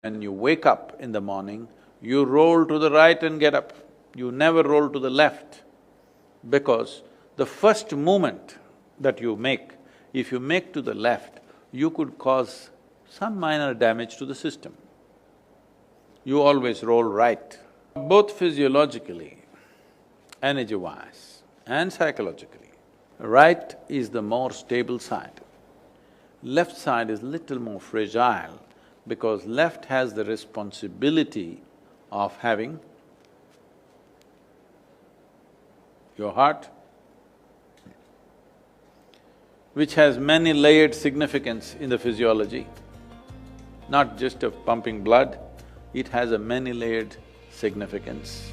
When you wake up in the morning, you roll to the right and get up. You never roll to the left, because the first movement that you make, if you make to the left, you could cause some minor damage to the system. You always roll right. Both physiologically, energy-wise and psychologically, right is the more stable side. Left side is little more fragile because left has the responsibility of having your heart, which has many layered significance in the physiology, not just of pumping blood, it has a many layered significance.